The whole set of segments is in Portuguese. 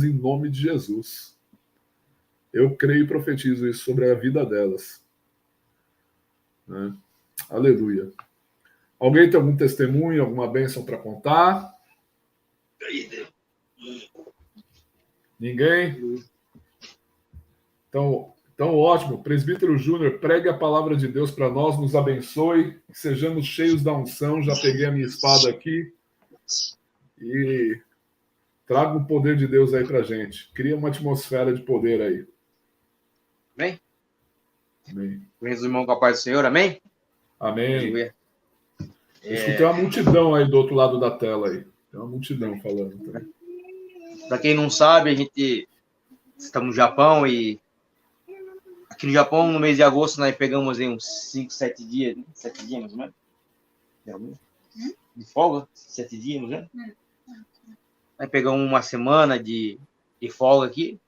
em nome de Jesus. Eu creio e profetizo isso sobre a vida delas. Né? Aleluia. Alguém tem algum testemunho, alguma bênção para contar? Ninguém? Então, ótimo. Presbítero Júnior, pregue a palavra de Deus para nós, nos abençoe, que sejamos cheios da unção. Já peguei a minha espada aqui e traga o poder de Deus aí para a gente. Cria uma atmosfera de poder aí. Amém? Amém. Conheço o irmão com a paz do Senhor, amém? Amém. Escutei uma multidão aí do outro lado da tela aí. Tem uma multidão falando também. Para quem não sabe, a gente está no Japão e aqui no Japão, no mês de agosto, nós pegamos aí uns 5, 7 dias, 7 dias mais ou menos, de folga, 7 dias, né? Nós pegamos uma semana de folga aqui.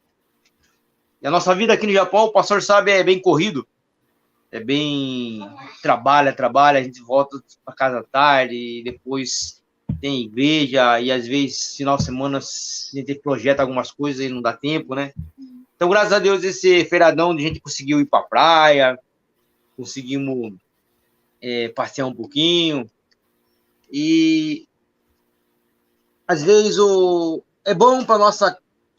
E a nossa vida aqui no Japão, o pastor sabe, é bem corrido. É bem... Trabalha, a gente volta para casa à tarde, e depois tem igreja, e às vezes, final de semana, a gente projeta algumas coisas e não dá tempo, né? Então, graças a Deus, esse feriadão a gente conseguiu ir para a praia, conseguimos passear um pouquinho. E às vezes é bom para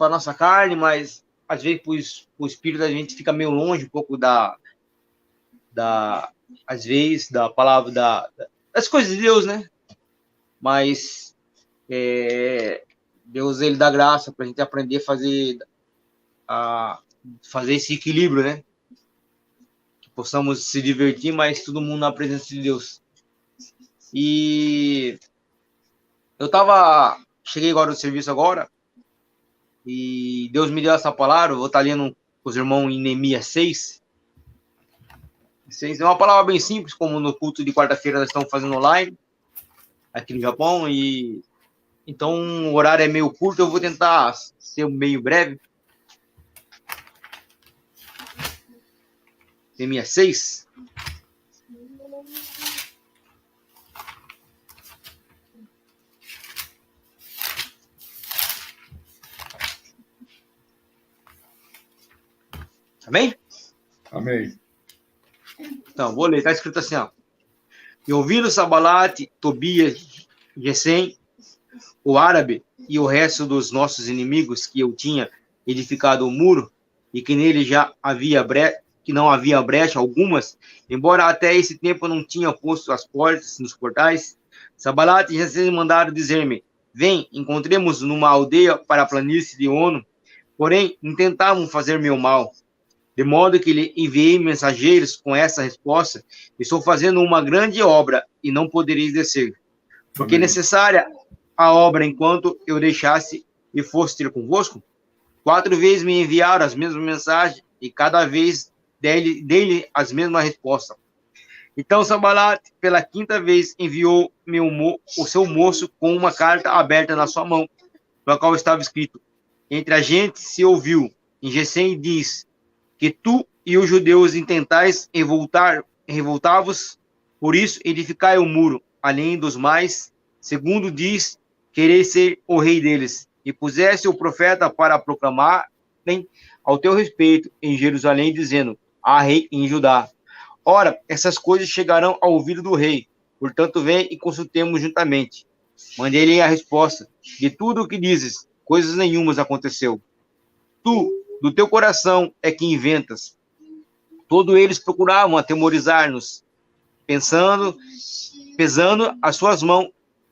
nossa carne, mas às vezes o espírito da gente fica meio longe um pouco às vezes da palavra das coisas de Deus, né? Mas Deus, ele dá graça para a gente aprender a fazer esse equilíbrio, né? Que possamos se divertir, mas todo mundo na presença de Deus. E eu cheguei agora do serviço agora, e Deus me deu essa palavra. Eu vou estar lendo com os irmãos em Neemias 6. É uma palavra bem simples, como no culto de quarta-feira nós estamos fazendo online, aqui no Japão, e então o horário é meio curto, eu vou tentar ser meio breve. Neemias 6. Amém? Amém. Então, vou ler. Está escrito assim, ó. E ouvindo Sambalate, Tobias, Gesem, o árabe e o resto dos nossos inimigos, que eu tinha edificado o muro, e que nele já havia que não havia brecha algumas, embora até esse tempo não tinha posto as portas nos portais, Sambalate e Gesem mandaram dizer-me: vem, encontremos numa aldeia para a planície de Ono. Porém, intentavam fazer meu mal. De modo que lhe enviei mensageiros com essa resposta: estou fazendo uma grande obra e não podereis descer, porque é necessária a obra enquanto eu deixasse e fosse ter convosco. 4 vezes me enviaram as mesmas mensagens e cada vez dei-lhe as mesmas respostas. Então Sambalate, pela 5ª vez, enviou o seu moço com uma carta aberta na sua mão, na qual estava escrito: entre a gente se ouviu, em Gesem diz que tu e os judeus intentais revoltar-vos, por isso edificai o muro, além dos mais, segundo diz, quereis ser o rei deles, e pusesse o profeta para proclamar ao teu respeito em Jerusalém, dizendo: há rei em Judá. Ora, essas coisas chegarão ao ouvido do rei, portanto vem e consultemos juntamente. Mandei-lhe a resposta: de tudo o que dizes, coisas nenhumas aconteceu. Tu, do teu coração é que inventas. Todos eles procuravam atemorizar-nos, pesando as suas mãos,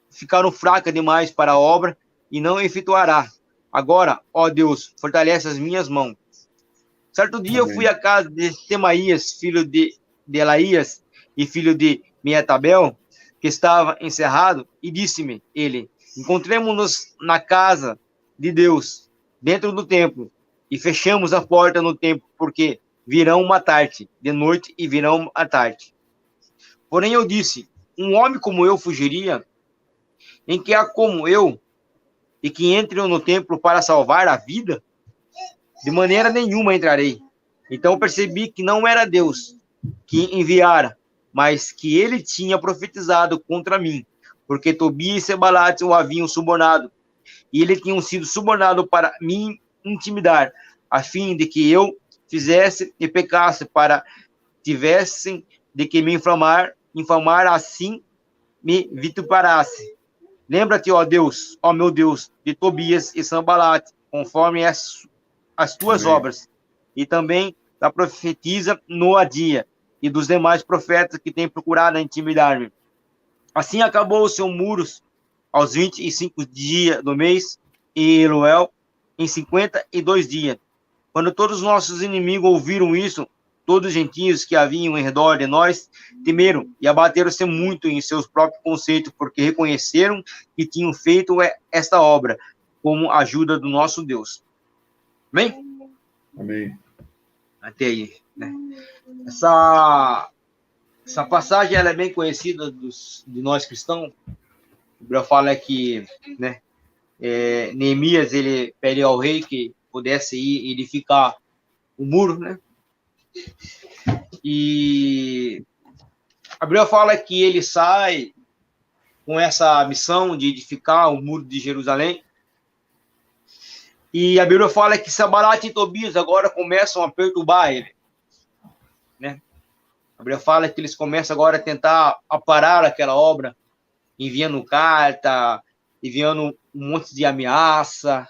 ficaram fracas demais para a obra e não efetuará. Agora, ó Deus, fortalece as minhas mãos. Certo dia eu fui à casa de Semaías, filho de Elaías e filho de Meetabel, que estava encerrado, e disse-me ele: encontremos-nos na casa de Deus, dentro do templo, e fechamos a porta no templo, porque virão matar-te de noite e virão matar-te. Porém eu disse: um homem como eu fugiria? Em que há como eu, e que entre no templo para salvar a vida? De maneira nenhuma entrarei. Então percebi que não era Deus que enviara, mas que ele tinha profetizado contra mim, porque Tobias e Sambalate o haviam subornado e ele tinha sido subornado para me intimidar, a fim de que eu fizesse e pecasse, para tivessem de que me infamar, assim me vituperasse. Lembra-te, ó Deus, ó meu Deus, de Tobias e Sanbalate, conforme as tuas Amém. obras, e também da profetisa Noadia, e dos demais profetas que têm procurado intimidar-me. Assim acabou o seu muros aos 25 dias do mês, e Eluel em 52 dias. Quando todos os nossos inimigos ouviram isso, todos os gentios que haviam em redor de nós temeram e abateram-se muito em seus próprios conceitos, porque reconheceram que tinham feito esta obra como ajuda do nosso Deus. Amém? Amém. Até aí, né? Essa passagem ela é bem conhecida de nós cristãos. A Bíblia fala que, né, Neemias ele pede ao rei que pudesse ir edificar o muro, né? E a Bíblia fala que ele sai com essa missão de edificar o muro de Jerusalém. E a Bíblia fala que Sanbalate e Tobias agora começam a perturbar ele, né? A Bíblia fala que eles começam agora a tentar parar aquela obra, enviando carta, enviando um monte de ameaça.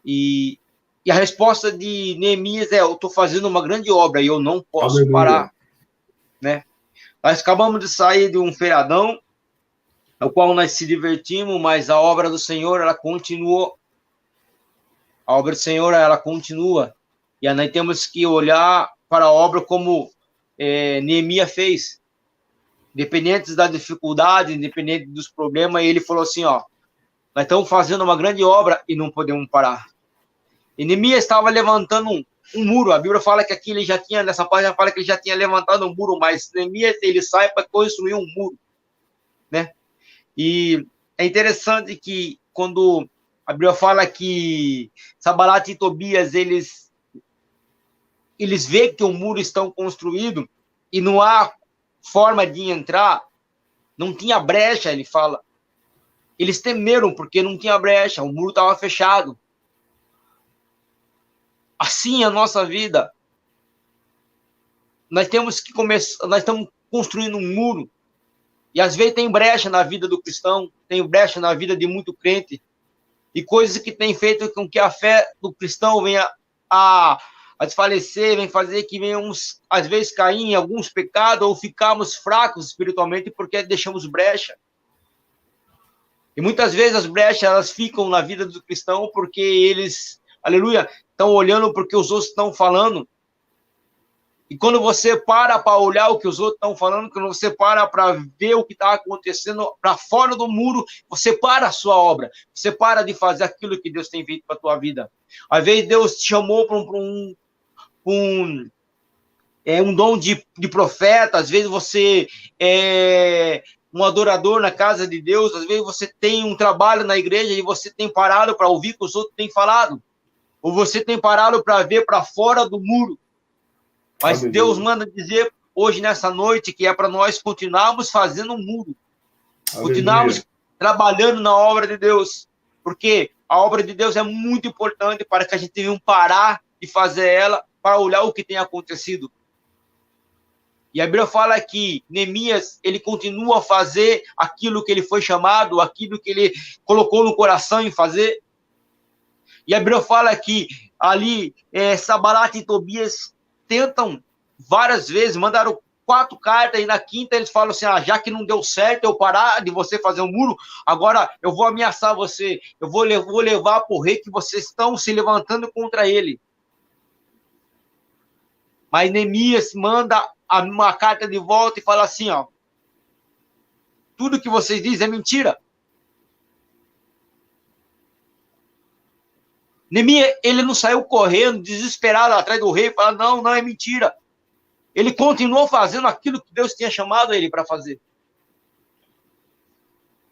E a resposta de Neemias é: eu estou fazendo uma grande obra e eu não posso Aleluia. parar, né? Nós acabamos de sair de um feriadão, no qual nós se divertimos, mas a obra do Senhor, ela continuou. A obra do Senhor, ela continua. E aí nós temos que olhar para a obra como Neemias fez. Independente da dificuldade, independente dos problemas, ele falou assim, ó, nós estamos fazendo uma grande obra e não podemos parar. E Neemias estava levantando um muro. A Bíblia fala que aqui ele já tinha, nessa página fala que ele já tinha levantado um muro, mas Neemias, ele sai para construir um muro, né? E é interessante que quando a Bíblia fala que Sanbalate e Tobias, eles veem que o muro está construído e não há forma de entrar, não tinha brecha, ele fala. Eles temeram porque não tinha brecha, o muro estava fechado. Assim é a nossa vida. Nós temos que começar, nós estamos construindo um muro. E às vezes tem brecha na vida do cristão, tem brecha na vida de muito crente. E coisas que tem feito com que a fé do cristão venha a desfalecer, vem fazer que venhamos, às vezes, cair em alguns pecados ou ficarmos fracos espiritualmente porque deixamos brecha. E muitas vezes as brechas, elas ficam na vida do cristão porque eles, aleluia, estão olhando porque os outros estão falando. E quando você para olhar o que os outros estão falando, quando você para ver o que está acontecendo para fora do muro, você para a sua obra. Você para de fazer aquilo que Deus tem feito para a tua vida. Às vezes Deus te chamou para um dom de profeta, às vezes você é um adorador na casa de Deus, às vezes você tem um trabalho na igreja e você tem parado para ouvir o que os outros têm falado. Ou você tem parado para ver para fora do muro. Mas Deus manda dizer hoje, nessa noite, que é para nós continuarmos fazendo um muro. Continuarmos trabalhando na obra de Deus. Porque a obra de Deus é muito importante para que a gente não parar de fazer ela para olhar o que tem acontecido. E a Bíblia fala que Neemias, ele continua a fazer aquilo que ele foi chamado, aquilo que ele colocou no coração em fazer. E a Bíblia fala que ali, Sanbalate e Tobias tentam várias vezes, mandaram 4 cartas, e na quinta eles falam assim, já que não deu certo eu parar de você fazer um muro, agora eu vou ameaçar você, eu vou levar para o rei que vocês estão se levantando contra ele. Mas Neemias manda uma carta de volta e fala assim, ó, tudo que vocês dizem é mentira. Neemias, ele não saiu correndo, desesperado atrás do rei, e falando, não é mentira. Ele continuou fazendo aquilo que Deus tinha chamado ele para fazer.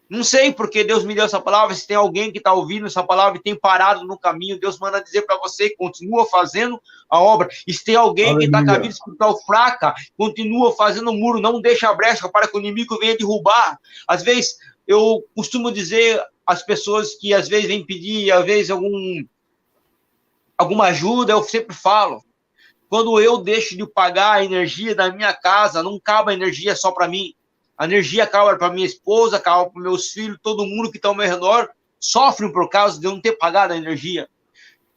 Não sei porque Deus me deu essa palavra, se tem alguém que está ouvindo essa palavra e tem parado no caminho, Deus manda dizer para você, continua fazendo a obra. E se tem alguém que está com a vida espiritual fraca, continua fazendo o muro, não deixa a brecha para que o inimigo venha derrubar. Às vezes, eu costumo dizer as pessoas que às vezes vêm pedir, às vezes alguma ajuda, eu sempre falo, quando eu deixo de pagar a energia da minha casa, não cabe a energia só para mim. A energia acaba para minha esposa, acaba para meus filhos, todo mundo que está ao meu redor sofre por causa de eu não ter pagado a energia.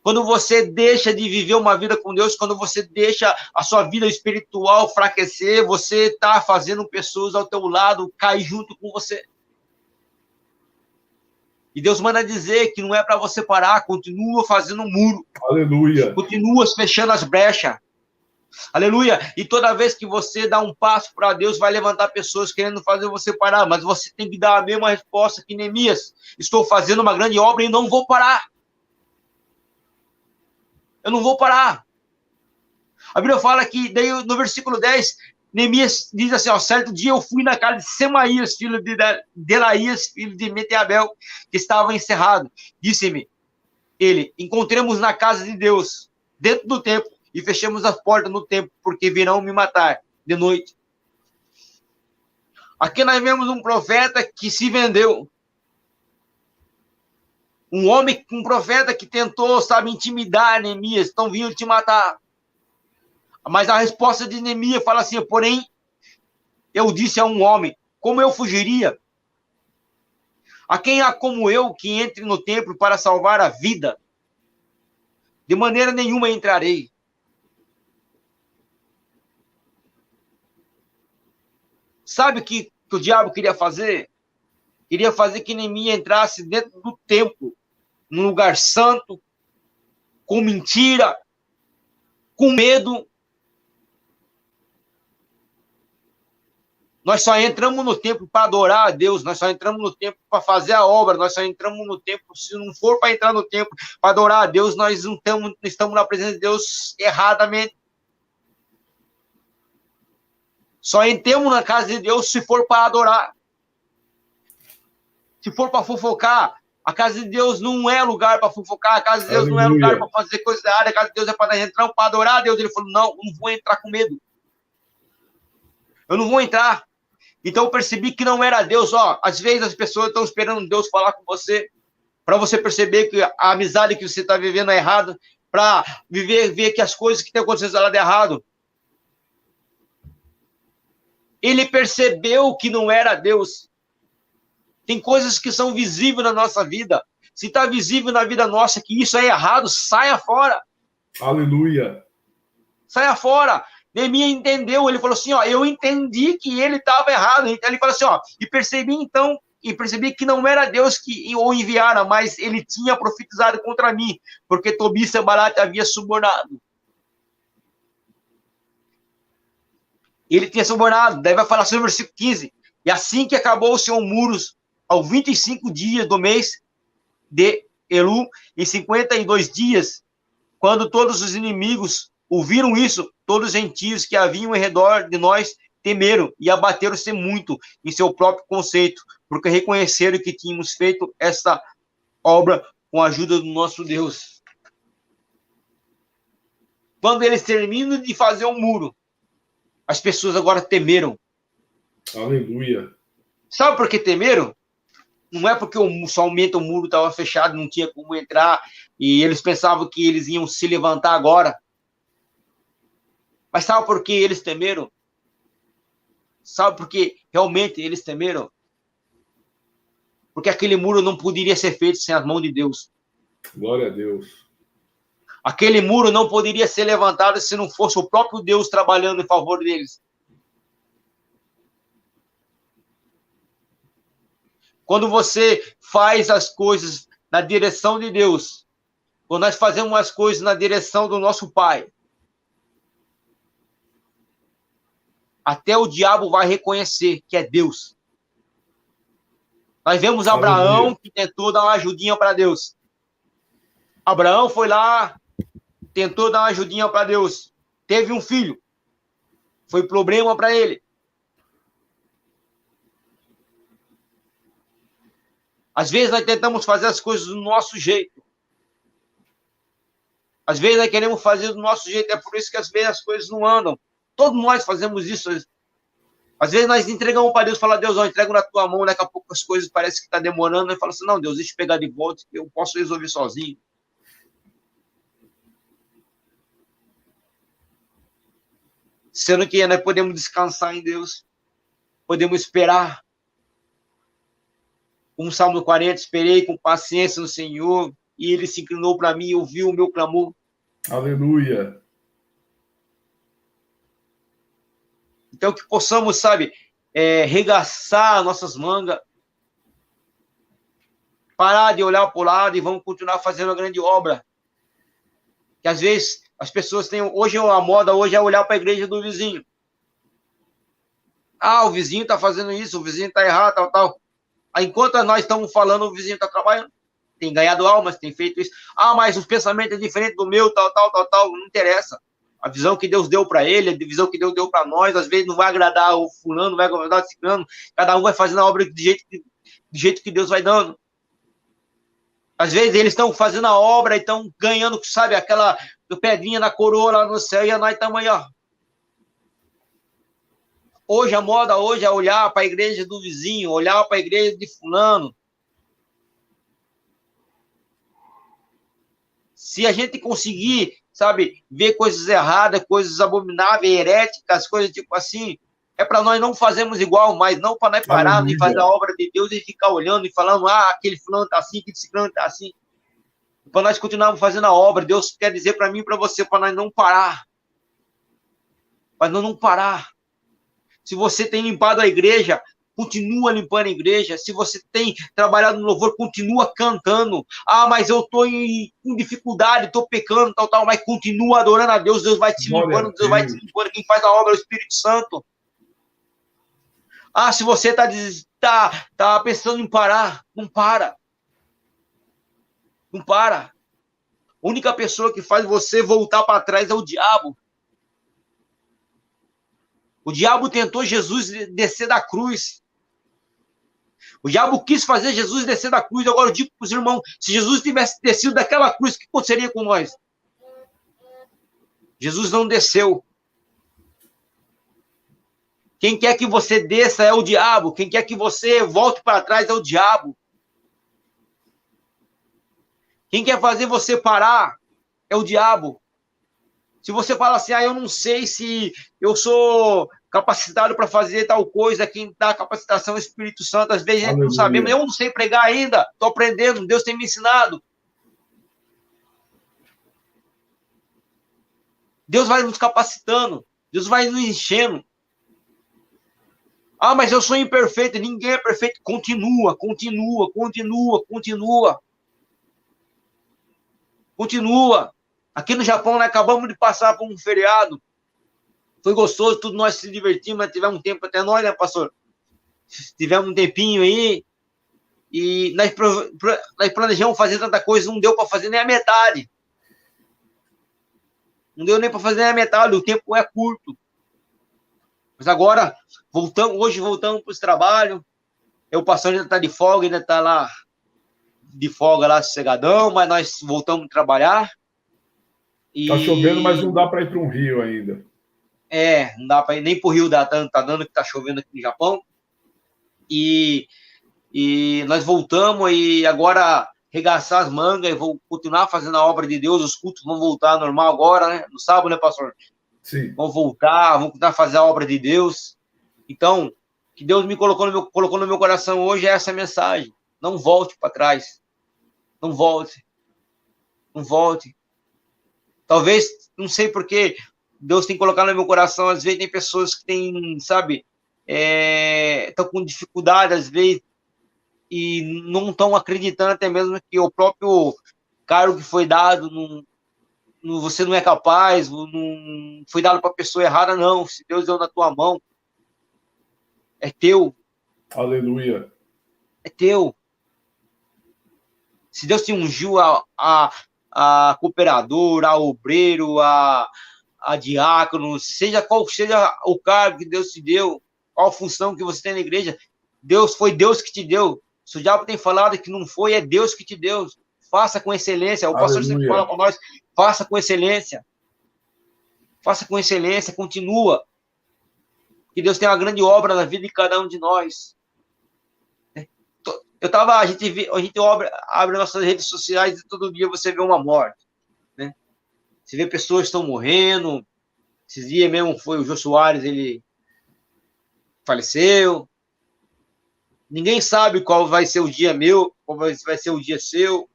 Quando você deixa de viver uma vida com Deus, quando você deixa a sua vida espiritual enfraquecer, você está fazendo pessoas ao teu lado cair junto com você. E Deus manda dizer que não é para você parar, continua fazendo um muro. Aleluia. Continua fechando as brechas. Aleluia. E toda vez que você dá um passo para Deus, vai levantar pessoas querendo fazer você parar. Mas você tem que dar a mesma resposta que Neemias. Estou fazendo uma grande obra e não vou parar. Eu não vou parar. A Bíblia fala que, daí no versículo 10, Neemias diz assim, ó, certo dia eu fui na casa de Semaías, filho de Delaías, filho de Meteabel, que estava encerrado. Disse-me, ele, encontremos na casa de Deus, dentro do templo, e fechemos as portas no templo, porque virão me matar de noite. Aqui nós vemos um profeta que se vendeu. Um profeta que tentou, sabe, intimidar Neemias, estão vindo te matar. Mas a resposta de Neemias fala assim, porém, eu disse a um homem, como eu fugiria? A quem há como eu que entre no templo para salvar a vida? De maneira nenhuma entrarei. Sabe o que o diabo queria fazer? Queria fazer que Neemias entrasse dentro do templo, num lugar santo, com mentira, com medo. Nós só entramos no templo para adorar a Deus, nós só entramos no templo para fazer a obra, nós só entramos no templo, se não for para entrar no templo para adorar a Deus, nós não estamos na presença de Deus erradamente. Só entramos na casa de Deus se for para adorar. Se for para fofocar, a casa de Deus não é lugar para fofocar, a casa de Deus não é lugar para fazer coisa errada, a casa de Deus é para entrar, para adorar a Deus. Ele falou, não, eu não vou entrar com medo. Eu não vou entrar. Então eu percebi que não era Deus. Ó, às vezes as pessoas estão esperando Deus falar com você, para você perceber que a amizade que você está vivendo é errada, para ver que as coisas que estão acontecendo lá é errado. Ele percebeu que não era Deus. Tem coisas que são visíveis na nossa vida. Se está visível na vida nossa que isso é errado, saia fora. Aleluia. Saia fora. Neemias entendeu, ele falou assim, ó, eu entendi que ele estava errado. Então ele falou assim, ó, e percebi que não era Deus que o enviara, mas ele tinha profetizado contra mim, porque Tobias e Sanbalate havia subornado. Ele tinha subornado, daí vai falar sobre o versículo 15. E assim que acabou o seu muros, aos 25 dias do mês de Elu, em 52 dias, quando todos os inimigos ouviram isso, todos os gentios que haviam em redor de nós temeram e abateram-se muito em seu próprio conceito, porque reconheceram que tínhamos feito essa obra com a ajuda do nosso Deus. Quando eles terminam de fazer o muro, as pessoas agora temeram. Aleluia. Sabe por que temeram? Não é porque somente o muro estava fechado, não tinha como entrar, e eles pensavam que eles iam se levantar agora. Mas sabe por que eles temeram? Sabe por que realmente eles temeram? Porque aquele muro não poderia ser feito sem as mãos de Deus. Glória a Deus. Aquele muro não poderia ser levantado se não fosse o próprio Deus trabalhando em favor deles. Quando você faz as coisas na direção de Deus, quando nós fazemos as coisas na direção do nosso Pai, até o diabo vai reconhecer que é Deus. Nós vemos Abraão que tentou dar uma ajudinha para Deus. Abraão foi lá, tentou dar uma ajudinha para Deus. Teve um filho. Foi problema para ele. Às vezes nós tentamos fazer as coisas do nosso jeito. Às vezes nós queremos fazer do nosso jeito. É por isso que às vezes as coisas não andam. Todos nós fazemos isso. Às vezes nós entregamos para Deus, fala, Deus, eu entrego na tua mão, daqui a pouco as coisas parecem que está demorando, nós falamos assim, não, Deus, deixa eu pegar de volta, eu posso resolver sozinho. Sendo que nós podemos descansar em Deus, podemos esperar. Como o Salmo 40, esperei com paciência no Senhor, e Ele se inclinou para mim e ouviu o meu clamor. Aleluia. Então, que possamos, sabe, regaçar nossas mangas, parar de olhar para o lado e vamos continuar fazendo a grande obra. Que às vezes as pessoas têm, hoje a moda hoje é olhar para a igreja do vizinho. Ah, o vizinho está fazendo isso, o vizinho está errado, tal, tal. Aí, enquanto nós estamos falando, o vizinho está trabalhando, tem ganhado almas, tem feito isso. Ah, mas os pensamentos é diferente do meu, tal, tal, tal, tal, não interessa. A visão que Deus deu para ele, a visão que Deus deu para nós, às vezes não vai agradar o fulano, não vai agradar o ciclano, cada um vai fazendo a obra do jeito que Deus vai dando. Às vezes eles estão fazendo a obra e estão ganhando, sabe, aquela pedrinha na coroa lá no céu, e nós estamos aí, ó. Hoje a moda hoje é olhar para a igreja do vizinho, olhar para a igreja de fulano. Se a gente conseguir, sabe, ver coisas erradas, coisas abomináveis, heréticas, coisas tipo assim, é para nós não fazermos igual, mas não para nós parar de fazer a obra de Deus e ficar olhando e falando, ah, aquele fulano está assim, aquele ciclano está assim. Para nós continuarmos fazendo a obra, Deus quer dizer para mim e para você, para nós não parar. Para nós não parar. Se você tem limpado a igreja, continua limpando a igreja. Se você tem trabalhado no louvor, continua cantando. Ah, mas eu estou em dificuldade, estou pecando, tal, tal. Mas continua adorando a Deus. Deus vai te limpando, Deus vai te limpando. Quem faz a obra é o Espírito Santo. Ah, se você tá pensando em parar, não para. Não para. A única pessoa que faz você voltar para trás é o diabo. O diabo tentou Jesus descer da cruz. O diabo quis fazer Jesus descer da cruz. Agora eu digo para os irmãos, se Jesus tivesse descido daquela cruz, o que aconteceria com nós? Jesus não desceu. Quem quer que você desça é o diabo. Quem quer que você volte para trás é o diabo. Quem quer fazer você parar é o diabo. Se você fala assim, eu não sei se eu sou capacitado para fazer tal coisa, quem dá capacitação é o Espírito Santo, às vezes a gente não sabemos, eu não sei pregar ainda, estou aprendendo, Deus tem me ensinado. Deus vai nos capacitando, Deus vai nos enchendo. Ah, mas eu sou imperfeito, ninguém é perfeito. Continua, continua, continua, continua. Continua. Aqui no Japão, nós acabamos de passar por um feriado. Foi gostoso, tudo nós se divertimos, mas tivemos um tempo até nós, né, pastor? Tivemos um tempinho aí. E nós planejamos fazer tanta coisa, não deu para fazer nem a metade. Não deu nem para fazer nem a metade, o tempo é curto. Mas agora, hoje voltamos para os trabalhos. O pastor ainda está de folga, ainda está lá de folga lá, sossegadão, mas nós voltamos a trabalhar. Tá chovendo, mas não dá para ir para um rio ainda. Não dá para ir nem para o rio, tá dando que tá chovendo aqui no Japão. E nós voltamos e agora regaçar as mangas e vou continuar fazendo a obra de Deus. Os cultos vão voltar normal agora, né? No sábado, né, pastor? Sim. Vão voltar, vão continuar a fazer a obra de Deus. Então, que Deus me colocou no meu coração hoje é essa mensagem. Não volte para trás. Não volte. Não volte. Talvez, não sei porque Deus tem colocado no meu coração, às vezes tem pessoas que têm, sabe, estão com dificuldade, às vezes, e não estão acreditando até mesmo que o próprio cargo que foi dado, você não é capaz, não foi dado para a pessoa errada, não. Se Deus deu na tua mão, é teu. Aleluia. É teu. Se Deus te ungiu a cooperador, a obreiro, a diácono, seja qual seja o cargo que Deus te deu, qual a função que você tem na igreja, foi Deus que te deu. Se o diabo tem falado que não foi, é Deus que te deu. Faça com excelência. O pastor sempre fala para nós, faça com excelência. Faça com excelência, continua. que Deus tem uma grande obra na vida de cada um de nós. A gente abre nossas redes sociais e todo dia você vê uma morte, né? Você vê pessoas que estão morrendo. Esses dias mesmo foi o Jô Soares, ele faleceu. Ninguém sabe qual vai ser o dia meu, qual vai ser o dia seu.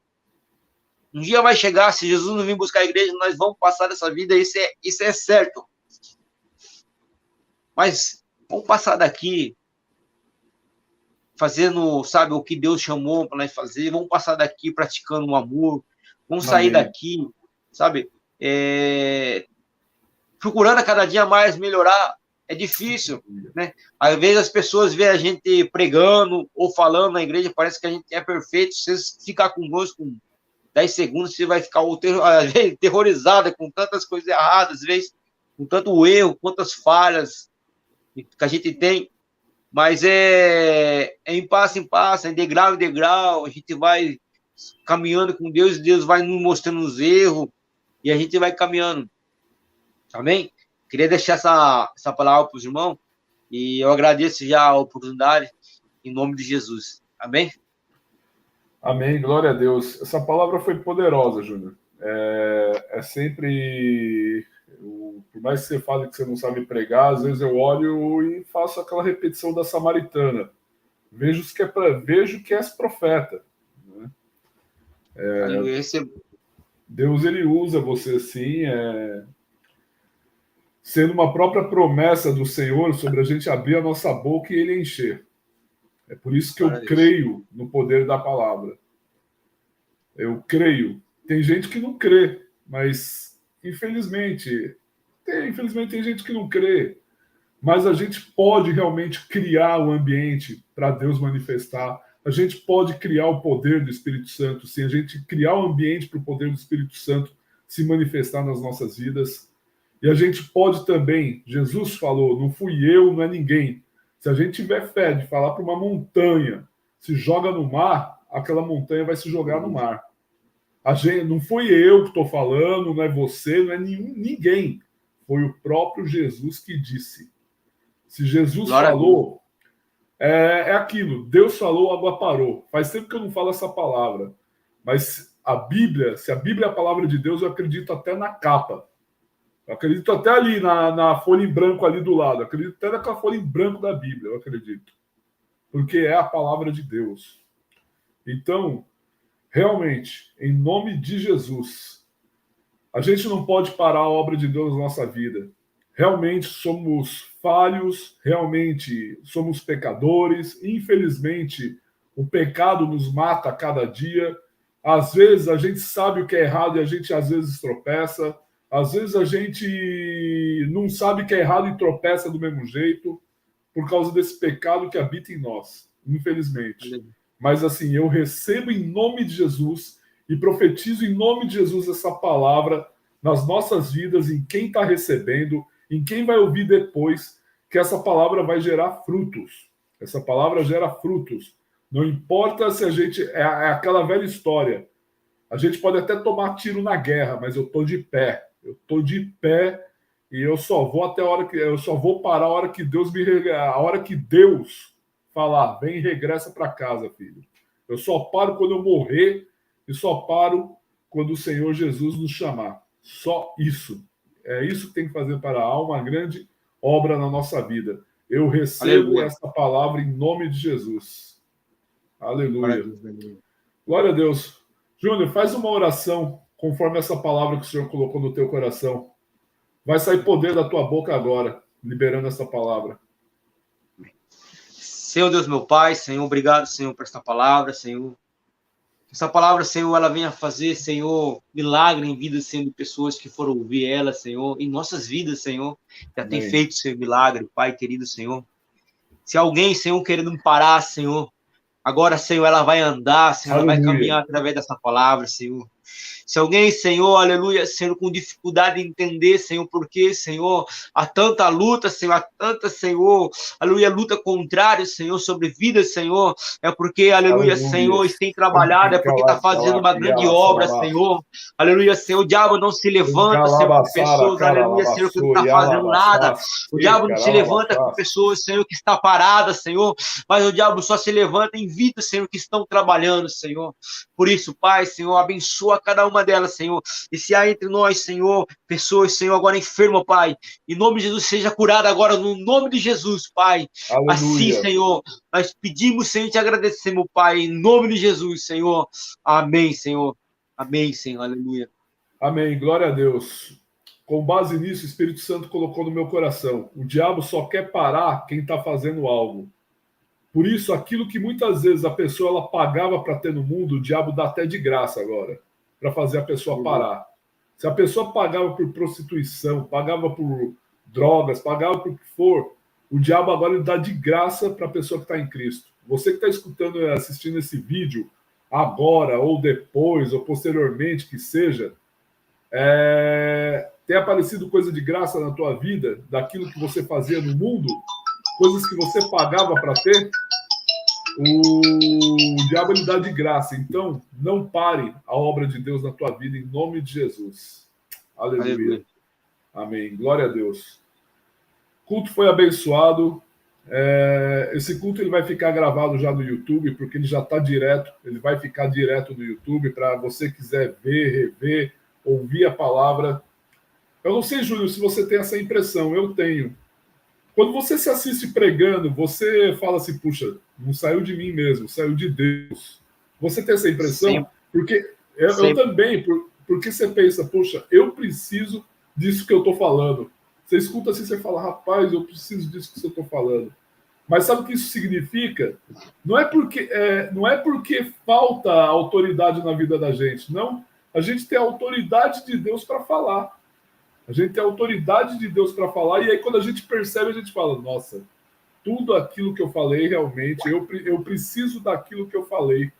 Um dia vai chegar, se Jesus não vir buscar a igreja, nós vamos passar dessa vida, isso é certo. Mas vamos passar daqui fazendo, sabe, o que Deus chamou para nós fazer, vamos passar daqui praticando o amor, vamos sair daqui, sabe, procurando a cada dia mais melhorar. É difícil, né? Às vezes as pessoas veem a gente pregando ou falando na igreja, parece que a gente é perfeito. Se você ficar conosco 10 segundos, você vai ficar terrorizado com tantas coisas erradas, às vezes, com tanto erro, quantas falhas que a gente tem. Mas é em passo em passo, é degrau em degrau, a gente vai caminhando com Deus, Deus vai nos mostrando os erros, e a gente vai caminhando. Amém? Queria deixar essa palavra para os irmãos, e eu agradeço já a oportunidade, em nome de Jesus. Amém? Amém, glória a Deus. Essa palavra foi poderosa, Júnior. É sempre... Por mais que você fale que você não sabe pregar, às vezes eu olho e faço aquela repetição da samaritana. Vejo que és profeta. Né? Deus, ele usa você assim, sendo uma própria promessa do Senhor sobre a gente abrir a nossa boca e ele encher. É por isso que eu creio no poder da palavra. Eu creio. Tem gente que não crê, mas infelizmente tem gente que não crê. Mas a gente pode realmente criar o ambiente para Deus manifestar. A gente pode criar o poder do Espírito Santo, sim. A gente criar o ambiente para o poder do Espírito Santo se manifestar nas nossas vidas. E a gente pode também, Jesus falou, não fui eu, não é ninguém. Se a gente tiver fé de falar para uma montanha, se joga no mar, aquela montanha vai se jogar no mar. Não fui eu que estou falando, não é você, não é ninguém. Foi o próprio Jesus que disse. Se Jesus falou, é aquilo. Deus falou, a água parou. Faz tempo que eu não falo essa palavra. Mas a Bíblia, se a Bíblia é a palavra de Deus, eu acredito até na capa. Eu acredito até ali na folha em branco ali do lado. Eu acredito até naquela folha em branco da Bíblia, eu acredito. Porque é a palavra de Deus. Então, realmente, em nome de Jesus, a gente não pode parar a obra de Deus na nossa vida. Realmente somos falhos, realmente somos pecadores. Infelizmente, o pecado nos mata a cada dia. Às vezes a gente sabe o que é errado e a gente às vezes tropeça. Às vezes a gente não sabe que é errado e tropeça do mesmo jeito por causa desse pecado que habita em nós, infelizmente. Mas assim, eu recebo em nome de Jesus e profetizo em nome de Jesus essa palavra nas nossas vidas, em quem está recebendo, em quem vai ouvir depois, que essa palavra vai gerar frutos. Essa palavra gera frutos. Não importa se a gente... É aquela velha história. A gente pode até tomar tiro na guerra, mas eu estou de pé. Eu estou de pé e eu só vou parar a hora que Deus a hora que Deus falar, vem e regressa para casa, filho. Eu só paro quando eu morrer e só paro quando o Senhor Jesus nos chamar. Só isso. É isso que tem que fazer para a alma, uma grande obra na nossa vida. Eu recebo essa palavra em nome de Jesus. Aleluia. Glória a Deus. Júnior, faz uma oração conforme essa palavra que o Senhor colocou no teu coração. Vai sair poder da tua boca agora, liberando essa palavra. Senhor Deus, meu Pai, Senhor, obrigado, Senhor, por esta palavra, Senhor. Essa palavra, Senhor, ela venha fazer, Senhor, milagre em vidas, Senhor, de pessoas que foram ouvir ela, Senhor, em nossas vidas, Senhor. Já tem feito, Senhor, milagre, Pai querido, Senhor. Se alguém, Senhor, querendo me parar, Senhor, agora, Senhor, ela vai andar, Senhor, ela vai caminhar através dessa palavra, Senhor. Se alguém, Senhor, aleluia, Senhor, com dificuldade de entender, Senhor, porque, Senhor, há tanta luta, Senhor, há tanta, Senhor, aleluia, luta contrária, Senhor, sobre vidas, Senhor, é porque, aleluia, Senhor, eles têm trabalhado, é porque está fazendo uma grande obra, Senhor, aleluia, Senhor, o diabo não se levanta, Senhor, com pessoas, aleluia, Senhor, que não está fazendo nada, o diabo não se levanta com pessoas, Senhor, que está parada, Senhor, mas o diabo só se levanta em vidas, Senhor, que estão trabalhando, Senhor. Por isso, Pai, Senhor, abençoa cada uma delas, Senhor. E se há entre nós, Senhor, pessoas, Senhor, agora enfermas, Pai, em nome de Jesus, seja curada agora, no nome de Jesus, Pai. Aleluia. Assim, Senhor, nós pedimos, Senhor, e te agradecemos, Pai, em nome de Jesus, Senhor. Amém, Senhor. Amém, Senhor. Aleluia. Amém. Glória a Deus. Com base nisso, o Espírito Santo colocou no meu coração. O diabo só quer parar quem está fazendo algo. Por isso, aquilo que muitas vezes a pessoa ela pagava para ter no mundo, o diabo dá até de graça agora, para fazer a pessoa parar. Se a pessoa pagava por prostituição, pagava por drogas, pagava por o que for, o diabo agora ele dá de graça para a pessoa que está em Cristo. Você que está escutando e assistindo esse vídeo, agora, ou depois, ou posteriormente, que seja, tem aparecido coisa de graça na tua vida, daquilo que você fazia no mundo, coisas que você pagava para ter, o diabo ele dá de graça. Então, não pare a obra de Deus na tua vida, em nome de Jesus. Aleluia. Aleluia. Amém. Glória a Deus. O culto foi abençoado. Esse culto ele vai ficar gravado já no YouTube, porque ele já está direto. Ele vai ficar direto no YouTube para você quiser ver, rever, ouvir a palavra. Eu não sei, Júlio, se você tem essa impressão. Eu tenho. Quando você se assiste pregando, você fala assim, puxa, não saiu de mim mesmo, saiu de Deus. Você tem essa impressão? Sim. Porque eu também, porque você pensa, puxa, eu preciso disso que eu estou falando. Você escuta assim, você fala, rapaz, eu preciso disso que eu estou falando. Mas sabe o que isso significa? Não é porque falta autoridade na vida da gente, não. A gente tem a autoridade de Deus para falar. A gente tem a autoridade de Deus para falar, e aí quando a gente percebe, a gente fala, nossa, tudo aquilo que eu falei, realmente, eu preciso daquilo que eu falei,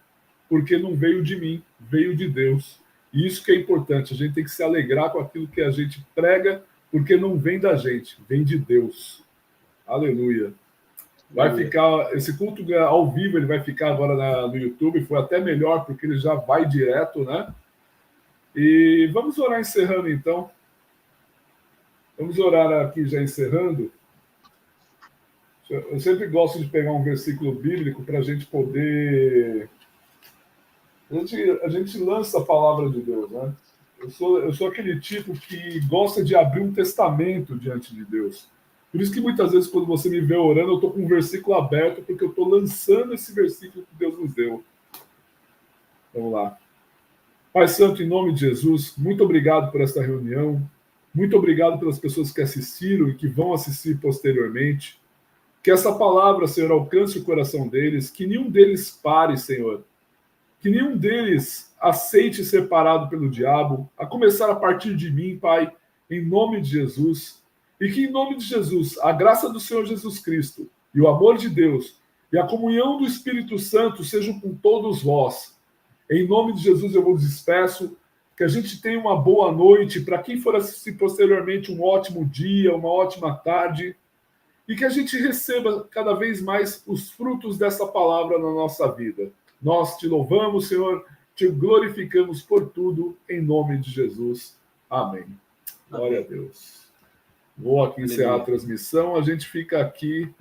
porque não veio de mim, veio de Deus. E isso que é importante, a gente tem que se alegrar com aquilo que a gente prega, porque não vem da gente, vem de Deus. Aleluia. Vai ficar, esse culto ao vivo, ele vai ficar agora no YouTube, foi até melhor, porque ele já vai direto, né? E vamos orar encerrando, então. Vamos orar aqui já encerrando. Eu sempre gosto de pegar um versículo bíblico para a gente poder... A gente lança a palavra de Deus, né? Eu sou aquele tipo que gosta de abrir um testamento diante de Deus. Por isso que muitas vezes quando você me vê orando, eu estou com um versículo aberto, porque eu estou lançando esse versículo que Deus nos deu. Vamos lá. Pai Santo, em nome de Jesus, muito obrigado por esta reunião. Muito obrigado pelas pessoas que assistiram e que vão assistir posteriormente. Que essa palavra, Senhor, alcance o coração deles, que nenhum deles pare, Senhor. Que nenhum deles aceite ser parado pelo diabo, a começar a partir de mim, Pai, em nome de Jesus. E que, em nome de Jesus, a graça do Senhor Jesus Cristo e o amor de Deus e a comunhão do Espírito Santo sejam com todos vós. Em nome de Jesus eu vos despeço. Que a gente tenha uma boa noite, para quem for assistir posteriormente, um ótimo dia, uma ótima tarde, e que a gente receba cada vez mais os frutos dessa palavra na nossa vida. Nós te louvamos, Senhor, te glorificamos por tudo, em nome de Jesus. Amém. Glória a Deus. Vou aqui encerrar a transmissão, a gente fica aqui